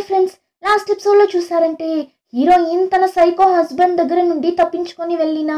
Hi friends, last ఎపిసోడ్లో చూసారంటే heroine తన సైకో హస్బెండ్ దగ్గర నుండి తప్పించుకొని వెళ్ళిన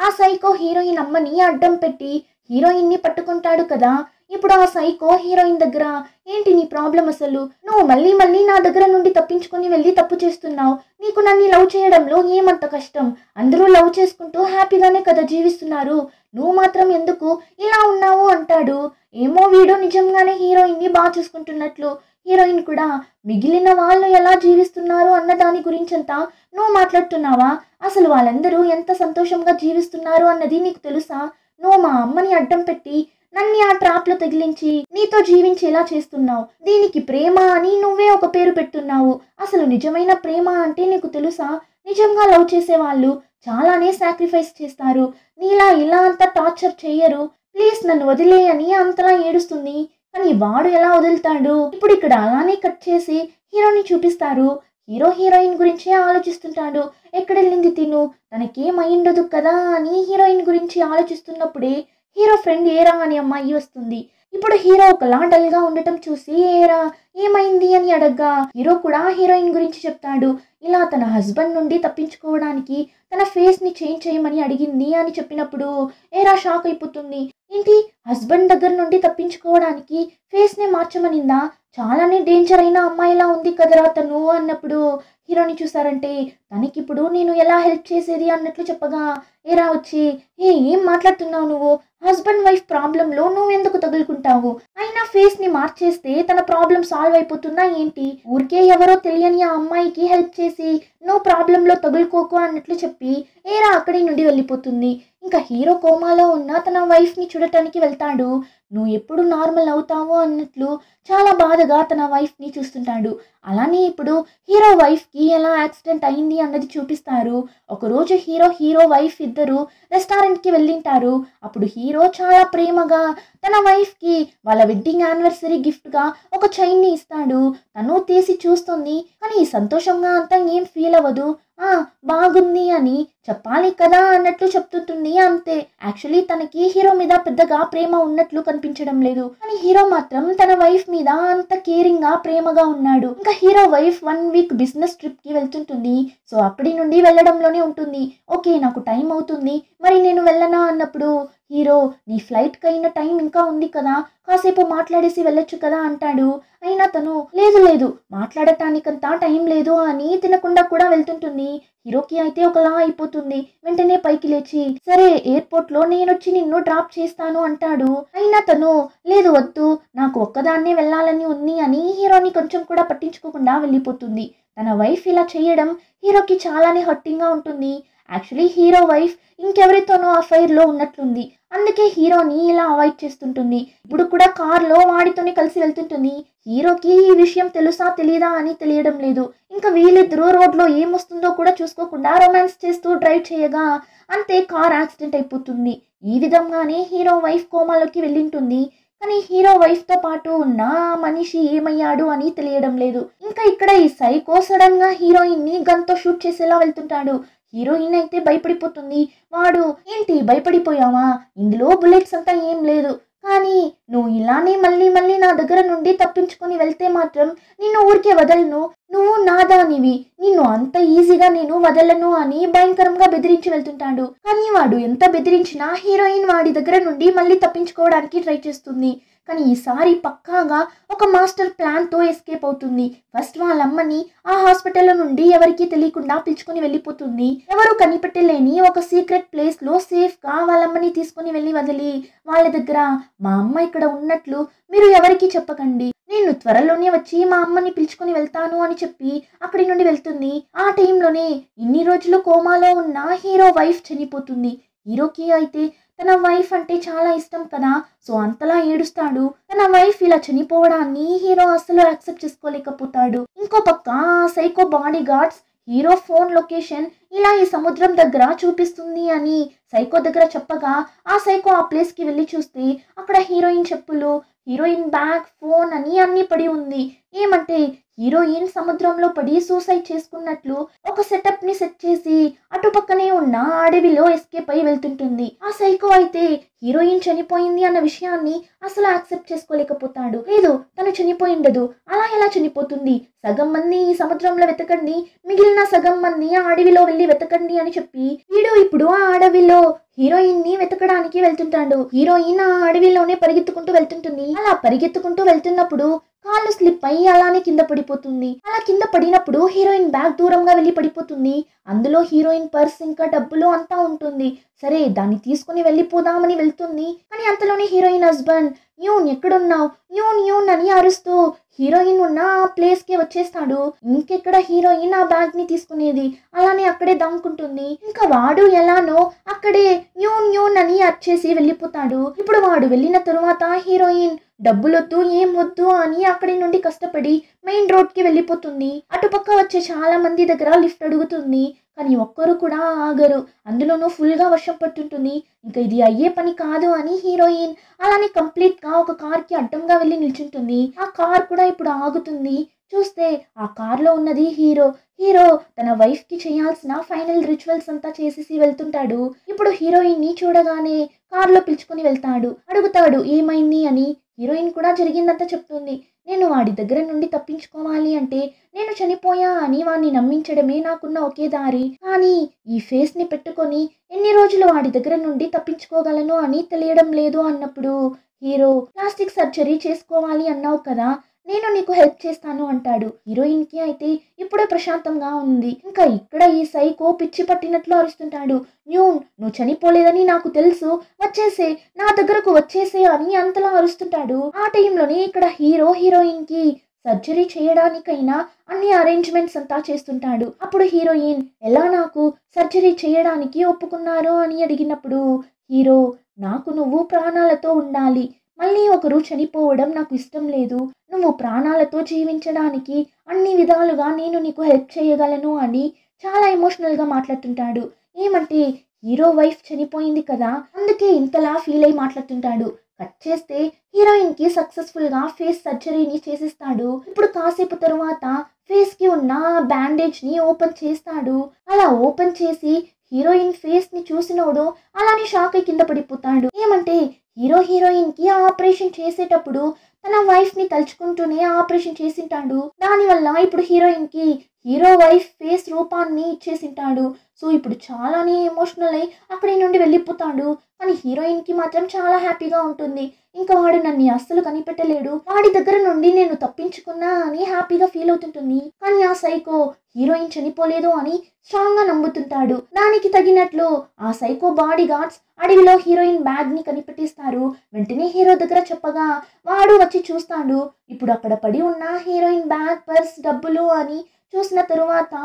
ఆ సైకో హీరోయిన్ అమ్మని అడ్డం పెట్టి హీరోయిన్ని పట్టుకుంటాడు కదా. ఇప్పుడు ఆ సైకో హీరోయిన్ దగ్గర ఏంటి నీ ప్రాబ్లం, అసలు నువ్వు మళ్ళీ మళ్ళీ నా దగ్గర నుండి తప్పించుకొని వెళ్ళి తప్పు చేస్తున్నావు, నీకు నన్ను లవ్ చేయడంలో ఏమంత కష్టం, అందరూ లవ్ చేసుకుంటూ హ్యాపీగానే కదా జీవిస్తున్నారు, నువ్వు మాత్రం ఎందుకు ఇలా ఉన్నావు అంటాడు. ఏమో వీడు నిజంగానే హీరోయిన్ని బాగా చూసుకుంటున్నట్లు, హీరోయిన్ కూడా మిగిలిన వాళ్ళు ఎలా జీవిస్తున్నారు అన్న దాని గురించంతా నువ్వు మాట్లాడుతున్నావా, అసలు వాళ్ళందరూ ఎంత సంతోషంగా జీవిస్తున్నారు అన్నది నీకు తెలుసా, నువ్వు మా అమ్మని అడ్డం పెట్టి నన్ను ఆ ట్రాప్లో తగిలించి నీతో జీవించేలా చేస్తున్నావు, దీనికి ప్రేమ అని నువ్వే ఒక పేరు పెట్టున్నావు, అసలు నిజమైన ప్రేమ అంటే నీకు తెలుసా, నిజంగా లవ్ చేసే వాళ్ళు చాలానే సాక్రిఫైస్ చేస్తారు, నీలా ఇలా అంతా టార్చర్ చెయ్యరు, ప్లీజ్ నన్ను వదిలే అని అంతలా ఏడుస్తుంది. కానీ వాడు ఎలా వదులుతాడు. ఇప్పుడు ఇక్కడ అలానే కట్ చేసి హీరోని చూపిస్తారు. హీరో హీరోయిన్ గురించే ఆలోచిస్తుంటాడు, ఎక్కడెళ్ళింది తిను, తనకేమైండదు కదా అని హీరోయిన్ గురించి ఆలోచిస్తున్నప్పుడే హీరో ఫ్రెండ్ ఏరా అని అమ్మాయి వస్తుంది. ఇప్పుడు హీరో ఒకలా డల్గా ఉండటం చూసి ఏరా ఏమైంది అని అడగ్గా హీరో కూడా హీరోయిన్ గురించి చెప్తాడు. ఇలా తన హస్బెండ్ నుండి తప్పించుకోవడానికి తన ఫేస్ని చేంజ్ చేయమని అడిగింది అని చెప్పినప్పుడు ఏరా షాక్ అయిపోతుంది. ఏంటి, హస్బెండ్ దగ్గర నుండి తప్పించుకోవడానికి ఫేస్ని మార్చమనిందా, చాలానే డేంజర్ అయిన అమ్మాయిలా ఉంది కదరా తను అన్నప్పుడు హీరోని చూసారంటే తనకిప్పుడు నేను ఎలా హెల్ప్ చేసేది అన్నట్లు చెప్పగా ఏరా వచ్చి ఏం మాట్లాడుతున్నావు నువ్వు, హస్బెండ్ వైఫ్ ప్రాబ్లంలో నువ్వెందుకు తగులుకుంటావు, అయినా ఫేస్ని మార్చేస్తే తన ప్రాబ్లం సాల్వ్ అయిపోతుందా ఏంటి, ఊరికే ఎవరో తెలియని ఆ అమ్మాయికి హెల్ప్ చేసి నువ్వు ప్రాబ్లంలో తగులుకోకు అన్నట్లు చెప్పి ఏరా అక్కడి నుండి వెళ్ళిపోతుంది. ఇంకా హీరో కోమాలో ఉన్న తన వైఫ్ని చూడటానికి వెళ్తాడు. నువ్వు ఎప్పుడు నార్మల్ అవుతావో అన్నట్లు చాలా బాధగా తన వైఫ్ని చూస్తుంటాడు. అలానే ఇప్పుడు హీరో వైఫ్కి ఎలా యాక్సిడెంట్ అయింది అన్నది చూపిస్తారు. ఒకరోజు హీరో వైఫ్ ఇద్దరు రెస్టారెంట్కి వెళ్ళింటారు. అప్పుడు హీరో చాలా ప్రేమగా తన వైఫ్కి వాళ్ళ వెడ్డింగ్ యానివర్సరీ గిఫ్ట్గా ఒక చైన్ని ఇస్తాడు. తను తీసి చూస్తుంది, కానీ సంతోషంగా అంతా ఏం ఫీల్ అవ్వదు. బాగుంది అని చెప్పాలి కదా అన్నట్లు చెప్తుంటుంది అంతే. యాక్చువల్లీ తనకి హీరో మీద పెద్దగా ప్రేమ ఉన్నట్లు కనిపించడం లేదు, కానీ హీరో మాత్రం తన వైఫ్ మీద అంత కేరింగ్ గా ప్రేమగా ఉన్నాడు. ఇంకా hero wife 1 week business trip కి వెళ్తుంటుంది. సో అప్పటి నుండి వెళ్ళడంలోనే ఉంటుంది. ఓకే నాకు టైం అవుతుంది, మరి నేను వెళ్ళనా అన్నప్పుడు హీరో నీ ఫ్లైట్కి అయిన టైం ఇంకా ఉంది కదా, కాసేపు మాట్లాడేసి వెళ్ళొచ్చు కదా అంటాడు. అయినా తను లేదు మాట్లాడటానికంతా టైం లేదు అని తినకుండా కూడా వెళ్తుంటుంది. హీరోకి అయితే ఒకలా అయిపోతుంది. వెంటనే పైకి లేచి సరే ఎయిర్పోర్ట్లో నేనొచ్చి నిన్ను డ్రాప్ చేస్తాను అంటాడు. అయినా తను లేదు వద్దు, నాకు ఒక్కదాన్నే వెళ్ళాలని ఉంది అని హీరోని కొంచెం కూడా పట్టించుకోకుండా వెళ్ళిపోతుంది. తన వైఫ్ ఇలా చేయడం హీరోకి చాలానే హర్టింగ్గా ఉంటుంది. యాక్చువల్లీ హీరో వైఫ్ ఇంకెవరితోనో అఫైర్లో ఉన్నట్లుంది, అందుకే హీరోని ఇలా అవాయిడ్ చేస్తుంటుంది. ఇప్పుడు కూడా కార్లో వాడితోనే కలిసి వెళ్తుంటుంది. హీరోకి ఈ విషయం తెలుసా తెలీదా అని తెలియడం లేదు. ఇంకా వీళ్ళిద్దరూ రోడ్లో ఏమొస్తుందో కూడా చూసుకోకుండా రొమాన్స్ చేస్తూ డ్రైవ్ చేయగా అంతే కార్ యాక్సిడెంట్ అయిపోతుంది. ఈ విధంగానే హీరో వైఫ్ కోమాలోకి వెళ్ళింటుంది. కానీ హీరో వైఫ్తో పాటు ఉన్న మనిషి ఏమయ్యాడు అని తెలియడం లేదు. ఇంకా ఇక్కడ ఈ సైకో సడన్ గా హీరోయిన్ని గన్తో షూట్ చేసేలా వెళ్తుంటాడు. హీరోయిన్ అయితే భయపడిపోతుంది. వాడు ఏంటి భయపడిపోయావా, ఇందులో బుల్లెట్స్ అంతా ఏం లేదు, కానీ నువ్వు ఇలానే మళ్ళీ మళ్ళీ నా దగ్గర నుండి తప్పించుకొని వెళ్తే మాత్రం నిన్ను ఊరికే వదలను, నువ్వు నాదానివి, నిన్ను అంత ఈజీగా నేను వదలను అని భయంకరంగా బెదిరించి వెళ్తుంటాడు. కానీ వాడు ఎంత బెదిరించినా హీరోయిన్ వాడి దగ్గర నుండి మళ్ళీ తప్పించుకోవడానికి ట్రై చేస్తుంది. కానీ ఈసారి పక్కాగా ఒక మాస్టర్ ప్లాన్తో ఎస్కేప్ అవుతుంది. ఫస్ట్ వాళ్ళమ్మని ఆ హాస్పిటల్ నుండి ఎవరికీ తెలియకుండా పిలుచుకొని వెళ్ళిపోతుంది. ఎవరు కనిపెట్టలేని ఒక సీక్రెట్ ప్లేస్లో సేఫ్గా వాళ్ళమ్మని తీసుకొని వెళ్ళి వదిలి వాళ్ళ దగ్గర మా అమ్మ ఇక్కడ ఉన్నట్లు మీరు ఎవరికీ చెప్పకండి, నేను త్వరలోనే వచ్చి మా అమ్మని పిలుచుకొని వెళ్తాను అని చెప్పి అక్కడి నుండి వెళ్తుంది. ఆ టైంలోనే ఇన్ని రోజులు కోమాలో ఉన్న హీరో వైఫ్ చనిపోతుంది. హీరోకి అయితే తన వైఫ్ అంటే చాలా ఇష్టం కదా, సో అంతలా ఏడుస్తాడు. తన వైఫ్ ఇలా చనిపోవడాన్ని హీరో అస్సలు యాక్సెప్ట్ చేసుకోలేకపోతాడు. ఇంకో పక్క psycho body guards hero phone location ఇలా ఈ సముద్రం దగ్గర చూపిస్తుంది అని సైకో దగ్గర చెప్పగా ఆ సైకో ఆ ప్లేస్కి వెళ్ళి చూస్తే అక్కడ హీరోయిన్ చెప్పులు, హీరోయిన్ బ్యాగ్, ఫోన్ అని అన్నీ పడి ఉంది. ఏమంటే హీరోయిన్ సముద్రంలో పడి సూసైడ్ చేసుకున్నట్లు ఒక సెటప్ ని సెట్ చేసి అటుపక్కనే ఉన్న అడవిలో ఎస్కేప్ అయి వెళ్తుంటుంది. ఆ సైకో అయితే హీరోయిన్ చనిపోయింది అన్న విషయాన్ని అసలు యాక్సెప్ట్ చేసుకోలేకపోతాడు. లేదు, తను చనిపోయి ఉండదు, అలా ఎలా చనిపోతుంది, సగం మంది ఈ సముద్రంలో వెతకండి, మిగిలిన సగం మంది ఆ అడవిలో వెళ్ళి వెతకండి అని చెప్పి వీడు ఇప్పుడు ఆ అడవిలో హీరోయిన్ ని వెతకడానికి వెళ్తుంటాడు. హీరోయిన్ ఆ అడవిలోనే పరిగెత్తుకుంటూ వెళ్తుంటుంది. అలా పరిగెత్తుకుంటూ వెళ్తున్నప్పుడు కాళ్ళు స్లిప్ అయ్యి అలానే కింద పడిపోతుంది. అలా కింద పడినప్పుడు హీరోయిన్ బ్యాగ్ దూరంగా వెళ్ళి పడిపోతుంది. అందులో హీరోయిన్ పర్స్ ఇంకా డబ్బులు అంతా ఉంటుంది. సరే, దాన్ని తీసుకుని వెళ్ళిపోదామని వెళ్తుంది. కానీ అంతలోనే హీరోయిన్ హస్బెండ్ యూన్ ఎక్కడున్నావు, యూన్ యూన్ అని అరుస్తూ హీరోయిన్ ఉన్న ఆ ప్లేస్ కి వచ్చేస్తాడు. ఇంకెక్కడ హీరోయిన్ ఆ బ్యాగ్ ని తీసుకునేది, అలానే అక్కడే దాంకుంటుంది. ఇంకా వాడు ఎలానో అక్కడే యూన్ యూన్ అని అరిచేసి వెళ్ళిపోతాడు. ఇప్పుడు వాడు వెళ్ళిన తరువాత హీరోయిన్ డబ్బులొద్దు ఏం వద్దు అని అక్కడి నుండి కష్టపడి మెయిన్ రోడ్ కి వెళ్ళిపోతుంది. అటుపక్క వచ్చే చాలా మంది దగ్గర లిఫ్ట్ అడుగుతుంది. కానీ ఒక్కరు కూడా ఆగరు. అందులోనూ ఫుల్ గా వర్షం పట్టుంటుంది. ఇంకా ఇది అయ్యే పని కాదు అని హీరోయిన్ అలానే కంప్లీట్ గా ఒక కార్ కి అడ్డంగా వెళ్ళి నిల్చుంటుంది. ఆ కార్ కూడా ఇప్పుడు ఆగుతుంది. చూస్తే ఆ కార్ లో ఉన్నది హీరో. హీరో తన వైఫ్ కి చేయాల్సిన ఫైనల్ రిచువల్స్ అంతా చేసేసి వెళ్తుంటాడు. ఇప్పుడు హీరోయిన్ ని చూడగానే కార్ లో పిలుచుకుని వెళ్తాడు. అడుగుతాడు ఏమైంది అని. హీరోయిన్ కూడా జరిగిందంతా చెప్తుంది. నేను వాడి దగ్గర నుండి తప్పించుకోవాలి అంటే నేను చనిపోయా అని వాడిని నమ్మించడమే నాకున్న ఒకే దారి. కానీ ఈ ఫేస్ ని పెట్టుకొని ఎన్ని రోజులు వాడి దగ్గర నుండి తప్పించుకోగలను అని తెలియడం లేదు అన్నప్పుడు హీరో ప్లాస్టిక్ సర్జరీ చేసుకోవాలి అన్నావు కదా, నేను నీకు హెల్ప్ చేస్తాను అంటాడు. హీరోయిన్ కి అయితే ఇప్పుడే ప్రశాంతంగా ఉంది. ఇంకా ఇక్కడ ఈ సైకో పిచ్చి పట్టినట్లు అరుస్తుంటాడు. నువ్వు చనిపోలేదని నాకు తెలుసు, వచ్చేసే, నా దగ్గరకు వచ్చేసే అని అంతలా అరుస్తుంటాడు. ఆ టైంలోనే ఇక్కడ హీరో హీరోయిన్ కి సర్జరీ చేయడానికైనా అన్ని అరేంజ్మెంట్స్ అంతా చేస్తుంటాడు. అప్పుడు హీరోయిన్ ఎలా నాకు సర్జరీ చేయడానికి ఒప్పుకున్నారు అని అడిగినప్పుడు హీరో నాకు నువ్వు ప్రాణాలతో ఉండాలి, మళ్ళీ ఒకరు చనిపోవడం నాకు ఇష్టం లేదు, నువ్వు ప్రాణాలతో జీవించడానికి అన్ని విధాలుగా నేను నీకు హెల్ప్ చేయగలను అని చాలా ఎమోషనల్గా మాట్లాడుతుంటాడు. ఏమంటే హీరో వైఫ్ చనిపోయింది కదా, అందుకే ఇంతలా ఫీల్ అయి మాట్లాడుతుంటాడు. కట్ చేస్తే హీరోయిన్ కి సక్సెస్ఫుల్ గా ఫేస్ సర్జరీని చేసిస్తాడు. ఇప్పుడు కాసేపు తరువాత ఫేస్ కి ఉన్న బ్యాండేజ్ ని ఓపెన్ చేస్తాడు. అలా ఓపెన్ చేసి హీరోయిన్ ఫేస్ ని చూసినోడు అలానే షాక్ అయి కింద పడిపోతాడు. ఏమంటే హీరో హీరోయిన్ కి ఆపరేషన్ చేసేటప్పుడు తన వైఫ్ ని తలుచుకుంటూనే ఆపరేషన్ చేసింటాడు. దానివల్ల ఇప్పుడు హీరోయిన్ కి హీరో వైఫ్ ఫేస్ రూపాన్ని ఇచ్చేసింటాడు. సో ఇప్పుడు చాలానే ఎమోషనల్ అయి అక్కడి నుండి వెళ్ళిపోతాడు. కానీ హీరోయిన్ కి మాత్రం చాలా హ్యాపీగా ఉంటుంది. ఇంకా వాడు నన్ను అస్సలు కనిపెట్టలేడు, వాడి దగ్గర నుండి నేను తప్పించుకున్నా అని హ్యాపీగా ఫీల్ అవుతుంటుంది. కానీ ఆ సైకో హీరోయిన్ చనిపోలేదు అని స్ట్రాంగ్ గా నమ్ముతుంటాడు. దానికి తగినట్లు ఆ సైకో బాడీ గార్డ్స్ అడవిలో హీరోయిన్ బ్యాగ్ ని కనిపెట్టిస్తారు. వెంటనే హీరో దగ్గర చెప్పగా వాడు వచ్చి చూస్తాడు. ఇప్పుడు అక్కడ పడి ఉన్న హీరోయిన్ బ్యాగ్, పర్స్, డబ్బులు అని చూసిన తరువాత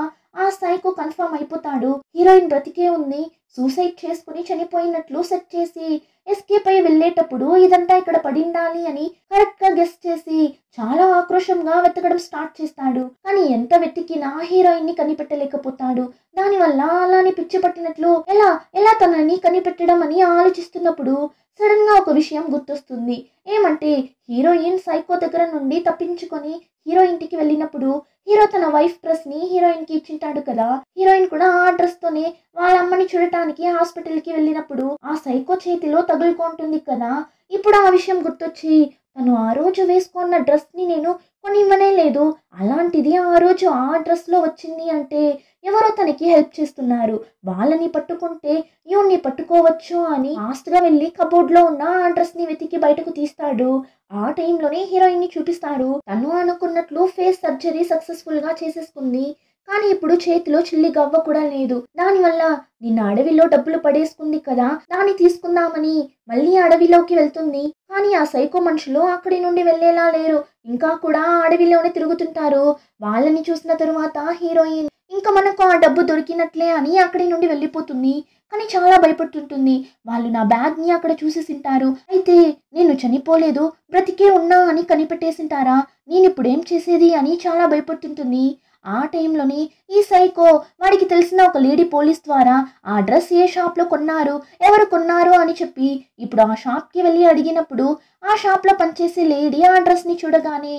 ఆ సైకో కన్ఫర్మ్ అయిపోతాడు. హీరోయిన్ బ్రతికే ఉంది, సూసైడ్ చేసుకుని చనిపోయినట్లు సెట్ చేసి ఎస్కేప్ అయి వెళ్ళేటప్పుడు ఇదంతా ఇక్కడ పడిండాలి అని కరెక్ట్ గా గెస్ చేసి చాలా ఆక్రోషంగా వెతకడం స్టార్ట్ చేస్తాడు. కానీ ఎంత వెతికినా హీరోయిన్ ని కనిపెట్టలేకపోతాడు. దానివల్ల అలానే పిచ్చి పట్టినట్లు ఎలా ఎలా తనని కనిపెట్టడం అని ఆలోచిస్తున్నప్పుడు సడన్ గా ఒక విషయం గుర్తొస్తుంది. ఏమంటే హీరోయిన్ సైకో దగ్గర నుండి తప్పించుకొని హీరో ఇంటికి వెళ్ళినప్పుడు హీరో తన వైఫ్ డ్రెస్ ని హీరోయిన్ కి ఇచ్చింటాడు కదా, హీరోయిన్ కూడా ఆ డ్రెస్ తోనే వాళ్ళ అమ్మని చూడటానికి హాస్పిటల్ కి వెళ్ళినప్పుడు ఆ సైకో చేతిలో తగులుకుంటుంది కదా. ఇప్పుడు ఆ విషయం గుర్తొచ్చి తను ఆ రోజు వేసుకున్న డ్రెస్ ని నేను కొనివ్వనే లేదు, అలాంటిది ఆ రోజు ఆ డ్రెస్ లో వచ్చింది అంటే ఎవరో తనకి హెల్ప్ చేస్తున్నారు, వాళ్ళని పట్టుకుంటే యూన్ని పట్టుకోవచ్చు అని ఫాస్ట్ గా వెళ్ళి కబోర్డ్ లో ఉన్న ఆ డ్రెస్ ని వెతికి బయటకు తీస్తాడు. ఆ టైంలోనే హీరోయిన్ ని చూపిస్తాడు. తను అనుకున్నట్లు ఫేస్ సర్జరీ సక్సెస్ఫుల్ గా చేసేసుకుంది. కానీ ఇప్పుడు చేతిలో చిల్లి గవ్వ కూడా లేదు. దానివల్ల నిన్న అడవిలో డబ్బులు పడేసుకుంది కదా, దాన్ని తీసుకుందామని మళ్ళీ అడవిలోకి వెళ్తుంది. కానీ ఆ సైకో మనుషులు అక్కడి నుండి వెళ్ళేలా లేరు, ఇంకా కూడా అడవిలోనే తిరుగుతుంటారు. వాళ్ళని చూసిన తరువాత హీరోయిన్ ఇంకా మనకు ఆ డబ్బు దొరికినట్లే అని అక్కడి నుండి వెళ్ళిపోతుంది. కానీ చాలా భయపడుతుంటుంది. వాళ్ళు నా బ్యాగ్ ని అక్కడ చూసేసింటారు, అయితే నేను చనిపోలేదు బ్రతికే ఉన్నా అని కనిపెట్టేసింటారా, నేను ఇప్పుడు ఏం చేసేది అని చాలా భయపడుతుంటుంది. ఆ టైంలోని ఈ సైకో వాడికి తెలిసిన ఒక లేడీ పోలీస్ ద్వారా ఆ డ్రెస్ ఏ షాప్లో కొన్నారు, ఎవరు కొన్నారు అని చెప్పి ఇప్పుడు ఆ షాప్కి వెళ్ళి అడిగినప్పుడు ఆ షాప్ లో పనిచేసే లేడీ ఆ డ్రెస్ ని చూడగానే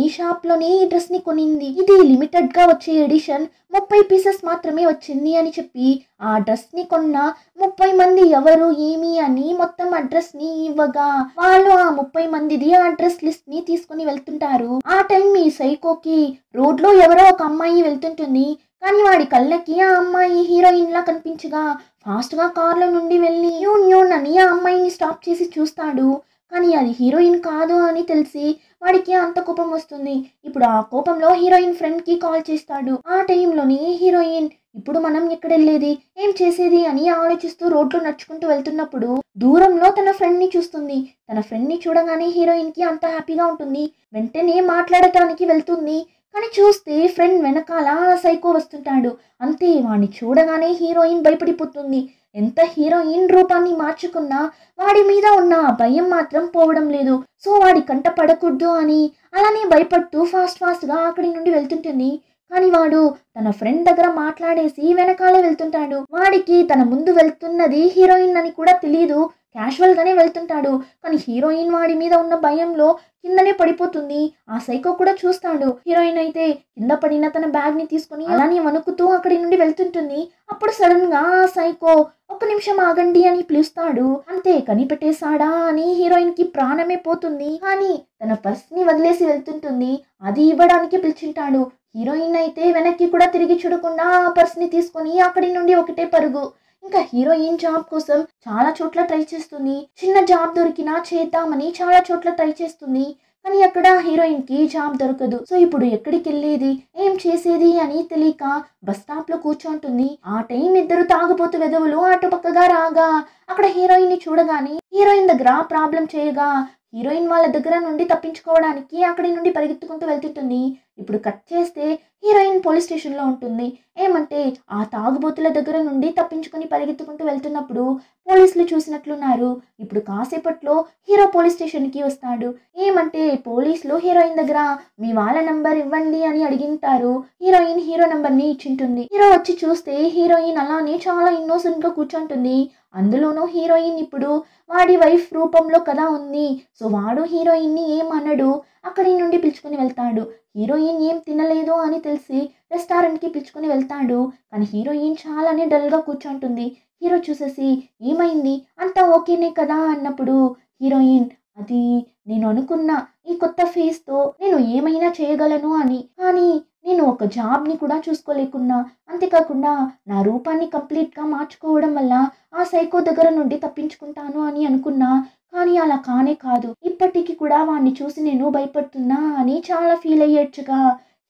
ఈ షాప్ లోనే ఈ డ్రెస్ ని కొనింది, ఇది లిమిటెడ్ గా వచ్చే ఎడిషన్, 30 పీసెస్ మాత్రమే వచ్చింది అని చెప్పి ఆ డ్రెస్ ని కొన్న 30 మంది ఎవరు ఏమి అని మొత్తం అడ్రస్ ని ఇవ్వగా వాళ్ళు ఆ 30 మందిది ఆ అడ్రస్ లిస్ట్ ని తీసుకుని వెళ్తుంటారు. ఆ టైం ఈ సైకోకి రోడ్ లో ఎవరో ఒక అమ్మాయి వెళ్తుంటుంది. కానీ వాడి కళ్ళకి ఆ అమ్మాయి హీరోయిన్ లా కనిపించగా ఫాస్ట్ గా కార్లో నుండి వెళ్ళి న్యూన్ న్యూన్ అని ఆ అమ్మాయిని స్టాప్ చేసి చూస్తాడు. కానీ అది హీరోయిన్ కాదు అని తెలిసి వాడికి అంత కోపం వస్తుంది. ఇప్పుడు ఆ కోపంలో హీరోయిన్ ఫ్రెండ్ కి కాల్ చేస్తాడు. ఆ టైంలోని హీరోయిన్ ఇప్పుడు మనం ఎక్కడెళ్ళేది, ఏం చేసేది అని ఆలోచిస్తూ రోడ్లో నడుచుకుంటూ వెళ్తున్నప్పుడు దూరంలో తన ఫ్రెండ్ ని చూస్తుంది. తన ఫ్రెండ్ ని చూడగానే హీరోయిన్ కి అంత హ్యాపీగా ఉంటుంది. వెంటనే మాట్లాడటానికి వెళ్తుంది. కానీ చూస్తే ఫ్రెండ్ వెనకాల సైకో వస్తుంటాడు. అంతే వాడిని చూడగానే హీరోయిన్ భయపడిపోతుంది. ఎంత హీరోయిన్ రూపాన్ని మార్చుకున్నా వాడి మీద ఉన్న భయం మాత్రం పోవడం లేదు. సో వాడి కంట పడకూడదు అని అలానే భయపడుతూ ఫాస్ట్ గా అక్కడి నుండి వెళ్తుంటుంది. కానీ వాడు తన ఫ్రెండ్ దగ్గర మాట్లాడేసి వెనకాలే వెళ్తుంటాడు. వాడికి తన ముందు వెళ్తున్నది హీరోయిన్ అని కూడా తెలియదు. క్యాజువల్ గానే వెళ్తుంటాడు. కానీ హీరోయిన్ వాడి మీద ఉన్న భయంలో కిందనే పడిపోతుంది. ఆ సైకో కూడా చూస్తాడు. హీరోయిన్ అయితే కింద పడిన తన బ్యాగ్ ని తీసుకుని అలానే వణుకుతూ అక్కడి నుండి వెళ్తుంటుంది. అప్పుడు సడన్ గా ఆ సైకో ఒక్క నిమిషం ఆగండి అని పిలుస్తాడు. అంతే కనిపెట్టేశాడా అని హీరోయిన్ కి ప్రాణమే పోతుంది. కానీ తన పర్స్ ని వదిలేసి వెళ్తుంటుంది. అది ఇవ్వడానికి పిలిచింటాడు. హీరోయిన్ అయితే వెనక్కి కూడా తిరిగి చూడకుండా ఆ పర్స్ ని తీసుకుని అక్కడి నుండి ఒకటే పరుగు. ఇంకా హీరోయిన్ జాబ్ కోసం చాలా చోట్ల ట్రై చేస్తుంది. చిన్న జాబ్ దొరికినా చేద్దామని చాలా చోట్ల ట్రై చేస్తుంది. కానీ అక్కడ హీరోయిన్ కి జాబ్ దొరకదు. సో ఇప్పుడు ఎక్కడికి వెళ్ళేది, ఏం చేసేది అని తెలియక బస్ స్టాప్ లో కూర్చుంటుంది. ఆ టైం ఇద్దరు తాగుబోతు వెధవులు అటుపక్కగా రాగా అక్కడ హీరోయిన్ ని చూడగానే హీరోయిన్ దగ్గర ప్రాబ్లం చేయగా హీరోయిన్ వాళ్ళ దగ్గర నుండి తప్పించుకోవడానికి అక్కడి నుండి పరిగెత్తుకుంటూ వెళ్తుంటుంది. ఇప్పుడు కట్ చేస్తే హీరోయిన్ పోలీస్ స్టేషన్ లో ఉంటుంది. ఏమంటే ఆ తాగుబోతుల దగ్గర నుండి తప్పించుకుని పరిగెత్తుకుంటూ వెళ్తున్నప్పుడు పోలీసులు చూసినట్లున్నారు. ఇప్పుడు కాసేపట్లో హీరో పోలీస్ స్టేషన్ కి వస్తాడు. ఏమంటే పోలీసులు హీరోయిన్ దగ్గర మీ వాళ్ళ నంబర్ ఇవ్వండి అని అడిగింటారు. హీరోయిన్ హీరో నంబర్ ని ఇచ్చింటుంది. హీరో వచ్చి చూస్తే హీరోయిన్ అలానే చాలా ఇన్నోసెంట్ గా కూర్చుంటుంది. అందులోనూ హీరోయిన్ ఇప్పుడు వాడి వైఫ్ రూపంలో కదా ఉంది. సో వాడు హీరోయిన్ ని ఏమనడు, అక్కడి నుండి పిలుచుకుని వెళ్తాడు. హీరోయిన్ ఏం తినలేదు అని తెలిసి రెస్టారెంట్ కి పిలుచుకుని వెళ్తాడు. కానీ హీరోయిన్ చాలానే డల్ గా కూర్చుంటుంది. హీరో చూసేసి ఏమైంది అంతా ఓకేనే కదా అన్నప్పుడు హీరోయిన్ అది నేను అనుకున్న ఈ కొత్త ఫేస్ తో నేను ఏమైనా చేయగలను అని, కానీ నేను ఒక జాబ్ ని కూడా చూసుకోలేకున్నా, అంతేకాకుండా నా రూపాన్ని కంప్లీట్ గా మార్చుకోవడం వల్ల ఆ సైకో దగ్గర నుండి తప్పించుకుంటాను అని అనుకున్నా. కానీ అలా కానే కాదు, ఇప్పటికీ కూడా వాడిని చూసి నేను భయపడుతున్నా అని చాలా ఫీల్ అయ్యేట్టుగా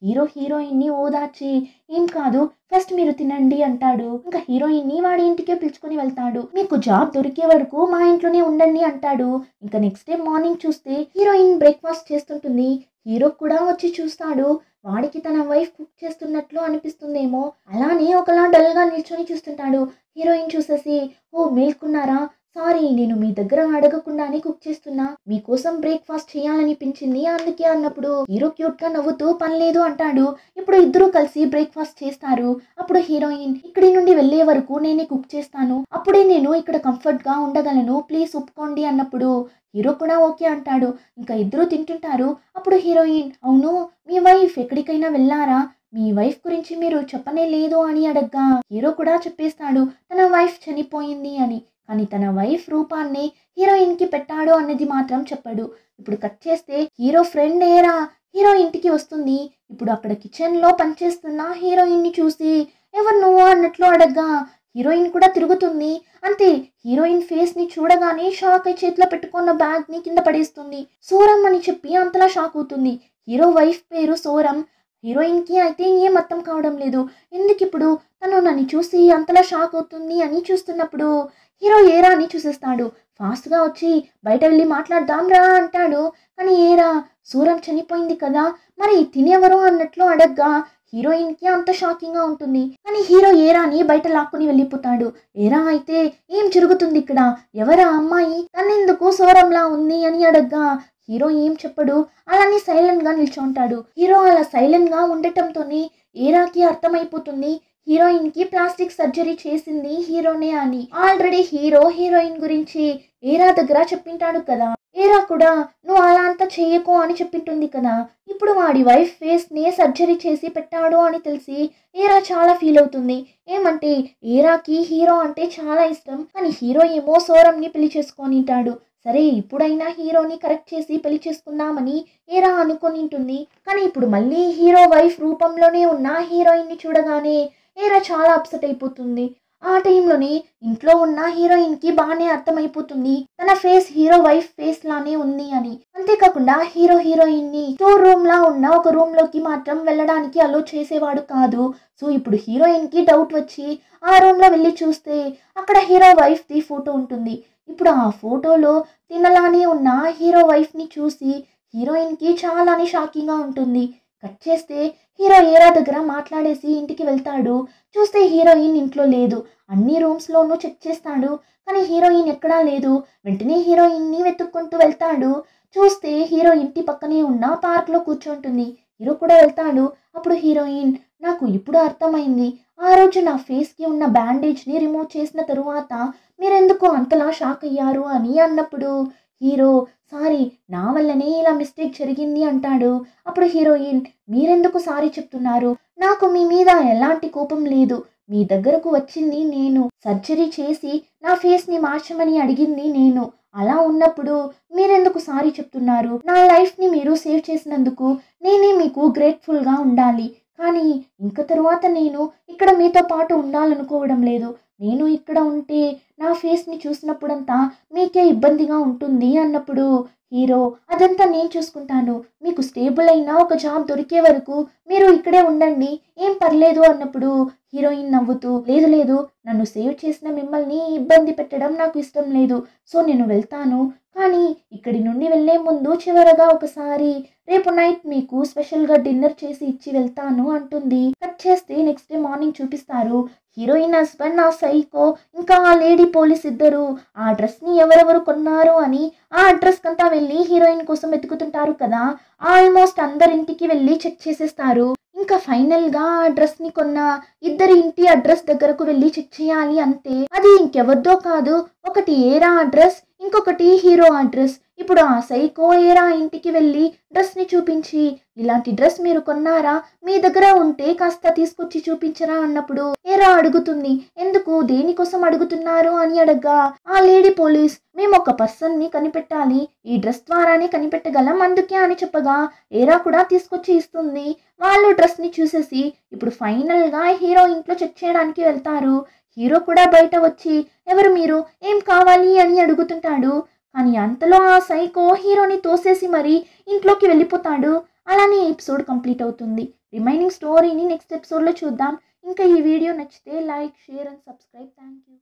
హీరో హీరోయిన్ ని ఓదార్చి ఏం కాదు ఫస్ట్ మీరు తినండి అంటాడు. ఇంకా హీరోయిన్ ని వాడి ఇంటికే పిలుచుకుని వెళ్తాడు. మీకు జాబ్ దొరికే వరకు మా ఇంట్లోనే ఉండండి అంటాడు. ఇంకా నెక్స్ట్ డే మార్నింగ్ చూస్తే హీరోయిన్ బ్రేక్ఫాస్ట్ చేస్తుంటుంది. హీరో కూడా వచ్చి చూస్తాడు. వాడికి తన వైఫ్ కుక్ చేస్తున్నట్లు అనిపిస్తుందేమో, అలానే ఒకలా డల్ గా నిల్చొని చూస్తుంటాడు. హీరోయిన్ చూసేసి ఓ మేల్కున్నారా, సారీ నేను మీ దగ్గర అడగకుండానే కుక్ చేస్తున్నా, మీకోసం బ్రేక్ఫాస్ట్ చేయాలనిపించింది అందుకే అన్నప్పుడు హీరో క్యూట్ గా నవ్వుతూ పనిలేదు అంటాడు. ఇప్పుడు ఇద్దరు కలిసి బ్రేక్ఫాస్ట్ చేస్తారు. అప్పుడు హీరోయిన్ ఇక్కడి నుండి వెళ్లే వరకు నేనే కుక్ చేస్తాను, అప్పుడే నేను ఇక్కడ కంఫర్ట్ గా ఉండగలను, ప్లీజ్ ఒప్పుకోండి అన్నప్పుడు హీరో కూడా ఓకే అంటాడు. ఇంకా ఇద్దరు తింటుంటారు. అప్పుడు హీరోయిన్ అవును మీ వైఫ్ ఎక్కడికైనా వెళ్ళారా, మీ వైఫ్ గురించి మీరు చెప్పనే లేదు అని అడగ్గా హీరో కూడా చెప్పేస్తాడు తన వైఫ్ చనిపోయింది అని. కానీ తన వైఫ్ రూపాన్ని హీరోయిన్ కి పెట్టాడు అన్నది మాత్రం చెప్పడు. ఇప్పుడు కట్ చేస్తే హీరో ఫ్రెండ్ ఏరా హీరో ఇంటికి వస్తుంది. ఇప్పుడు అక్కడ కిచెన్ లో పనిచేస్తున్న హీరోయిన్ ని చూసి ఎవరు నువ్వు అన్నట్లు అడగ్గా హీరోయిన్ కూడా తిరుగుతుంది. అంతే హీరోయిన్ ఫేస్ ని చూడగానే షాక్ అయి చేతిలో పెట్టుకున్న బ్యాగ్ ని కింద పడేస్తుంది. సోరం అని చెప్పి అంతలా షాక్ అవుతుంది. హీరో వైఫ్ పేరు సోరం. హీరోయిన్ కి అయితే ఏం అర్థం కావడం లేదు, ఎందుకు ఇప్పుడు తను నన్ను చూసి అంతలా షాక్ అవుతుంది అని చూస్తున్నప్పుడు హీరో ఏరా అని చూసేస్తాడు. ఫాస్ట్ గా వచ్చి బయట వెళ్ళి మాట్లాడదాం రా అంటాడు. కానీ ఏరా సూరం చనిపోయింది కదా మరి తినేవరు అన్నట్లు అడగ్గా హీరోయిన్ కి అంత షాకింగ్ గా ఉంటుంది. కానీ హీరో ఏరాని బయట లాక్కుని వెళ్ళిపోతాడు. ఏరా అయితే ఏం జరుగుతుంది ఇక్కడ, ఎవరా అమ్మాయి, తనెందుకు సోరంలా ఉంది అని అడగ్గా హీరో ఏం చెప్పడు, అలానే సైలెంట్ గా నిల్చుంటాడు. హీరో అలా సైలెంట్ గా ఉండటంతోనే ఏరాకి అర్థమైపోతుంది హీరోయిన్ కి ప్లాస్టిక్ సర్జరీ చేసింది హీరోనే అని. ఆల్రెడీ హీరో హీరోయిన్ గురించి ఏరా దగ్గర చెప్పింటాడు కదా. ఏరా కూడా నువ్వు అలా అంతా చెయ్యకు అని చెప్పింటుంది కదా. ఇప్పుడు వాడి వైఫ్ ఫేస్‌ని సర్జరీ చేసి పెట్టాడు అని తెలిసి ఏరా చాలా ఫీల్ అవుతుంది. ఏమంటే ఏరాకి హీరో అంటే చాలా ఇష్టం. కానీ హీరో ఏమో సోరంని పెళ్లి చేసుకొనింటాడు. సరే ఇప్పుడైనా హీరోని కరెక్ట్ చేసి పెళ్లి చేసుకుందామని ఏరా అనుకొనింటుంది. కానీ ఇప్పుడు మళ్ళీ హీరో వైఫ్ రూపంలోనే ఉన్న హీరోయిన్‌ని చూడగానే ఏరా చాలా అప్సెట్ అయిపోతుంది. ఆ టైంలోనే ఇంట్లో ఉన్న హీరోయిన్‌కి బానే అర్థమైపోతుంది. తన ఫేస్ హీరో వైఫ్ ఫేస్ లానే ఉంది అని. అంతేకాకుండా హీరోయిన్‌ని స్టోర్ రూమ్‌లా ఉన్న ఒక రూమ్‌లోకి మాత్రం వెళ్ళడానికి అలో చేసేవాడు కాదు. సో ఇప్పుడు హీరోయిన్‌కి డౌట్ వచ్చి ఆ రూమ్‌లో వెళ్లి చూస్తే అక్కడ హీరో వైఫ్‌ది ఫోటో ఉంటుంది. ఇప్పుడు ఆ ఫోటోలో తినలానే ఉన్న హీరో వైఫ్‌ని చూసి హీరోయిన్‌కి చాలానే షాకింగ్‌గా ఉంటుంది. కట్ చేస్తే హీరో ఏరా దగ్గర మాట్లాడేసి ఇంటికి వెళ్తాడు. చూస్తే హీరోయిన్ ఇంట్లో లేదు. అన్ని రూమ్స్‌లోనూ చెక్ చేస్తాడు. కానీ హీరోయిన్ ఎక్కడా లేదు. వెంటనే హీరోయిన్‌ని వెతుక్కుంటూ వెళ్తాడు. చూస్తే హీరో ఇంటి పక్కనే ఉన్న పార్క్‌లో కూర్చుంటుంది. హీరో కూడా వెళ్తాడు. అప్పుడు హీరోయిన్, నాకు ఇప్పుడు అర్థమైంది. ఆ రోజు నా ఫేస్‌కి ఉన్న బ్యాండేజ్‌ని రిమూవ్ చేసిన తరువాత మీరెందుకు అంతలా షాక్ అయ్యారు అని అన్నప్పుడు హీరో, సారీ నా వల్లనే ఇలా మిస్టేక్ జరిగింది అంటాడు. అప్పుడు హీరోయిన్, మీరెందుకు సారీ చెప్తున్నారు? నాకు మీ మీద ఎలాంటి కోపం లేదు. మీ దగ్గరకు వచ్చింది నేను. సర్జరీ చేసి నా ఫేస్‌ని మార్చమని అడిగింది నేను. అలా ఉన్నప్పుడు మీరెందుకు సారీ చెప్తున్నారు? నా లైఫ్‌ని మీరు సేవ్ చేసినందుకు నేనే మీకు గ్రేట్‌ఫుల్‌గా ఉండాలి. కానీ ఇంక తరువాత నేను ఇక్కడ మీతో పాటు ఉండాలనుకోవడం లేదు. నేను ఇక్కడ ఉంటే నా ఫేస్‌ని చూసినప్పుడంతా మీకే ఇబ్బందిగా ఉంటుంది అన్నప్పుడు హీరో, అదంతా నేను చూసుకుంటాను. మీకు స్టేబుల్ అయిన ఒక జాబ్ దొరికే వరకు మీరు ఇక్కడే ఉండండి. ఏం పర్లేదు అన్నప్పుడు హీరోయిన్ నవ్వుతూ, లేదు లేదు నన్ను సేవ్ చేసిన మిమ్మల్ని ఇబ్బంది పెట్టడం నాకు ఇష్టం లేదు. సో నేను వెళ్తాను. కానీ ఇక్కడి నుండి వెళ్ళే ముందు చివరగా ఒకసారి రేపు నైట్ మీకు స్పెషల్‌గా డిన్నర్ చేసి ఇచ్చి వెళ్తాను అంటుంది. కట్ చేస్తే నెక్స్ట్ డే మార్నింగ్ చూపిస్తారు. హీరోయిన్ హస్బెండ్, ఆ సైకో ఇంకా ఆ లేడీ పోలీస్ ఇద్దరు ఆ డ్రెస్‌ని ఎవరెవరు కొన్నారు అని ఆ అడ్రస్‌కంతా వెళ్ళి హీరోయిన్ కోసం వెతుకుతుంటారు కదా. ఆల్మోస్ట్ అందరింటికి వెళ్ళి చెక్ చేసేస్తారు. ఇంకా ఫైనల్‌గా ఆ డ్రెస్‌ని కొన్న ఇద్దరి ఇంటి అడ్రస్ దగ్గరకు వెళ్ళి చెక్ చేయాలి అంతే. అది ఇంకెవరిదో కాదు. ఒకటి ఏరా అడ్రస్, ఇంకొకటి హీరో అడ్రస్. ఇప్పుడు ఆ సైకో ఏరా ఇంటికి వెళ్ళి డ్రెస్‌ని చూపించి, ఇలాంటి డ్రెస్ మీరు కొన్నారా? మీ దగ్గర ఉంటే కాస్త తీసుకొచ్చి చూపించరా అన్నప్పుడు ఏరా అడుగుతుంది. ఎందుకు? దేనికోసం అడుగుతున్నారు అని అడగ్గా ఆ లేడీ పోలీస్, మేము ఒక పర్సన్‌ని కనిపెట్టాలి. ఈ డ్రెస్ ద్వారానే కనిపెట్టగలం అందుకే అని చెప్పగా ఏరా కూడా తీసుకొచ్చి ఇస్తుంది. వాళ్ళు డ్రెస్‌ని చూసేసి ఇప్పుడు ఫైనల్‌గా హీరో ఇంట్లో చెక్ చేయడానికి వెళ్తారు. హీరో కూడా బయట వచ్చి ఎవరు మీరు? ఏం కావాలి అని అడుగుతుంటాడు. కానీ అంతలో ఆ సైకో హీరోని తోసేసి మరి ఇంట్లోకి వెళ్ళిపోతాడు. అలానే ఎపిసోడ్ కంప్లీట్ అవుతుంది. రిమైనింగ్ స్టోరీని నెక్స్ట్ ఎపిసోడ్‌లో చూద్దాం. ఇంకా ఈ వీడియో నచ్చితే like, share and subscribe. Thank you.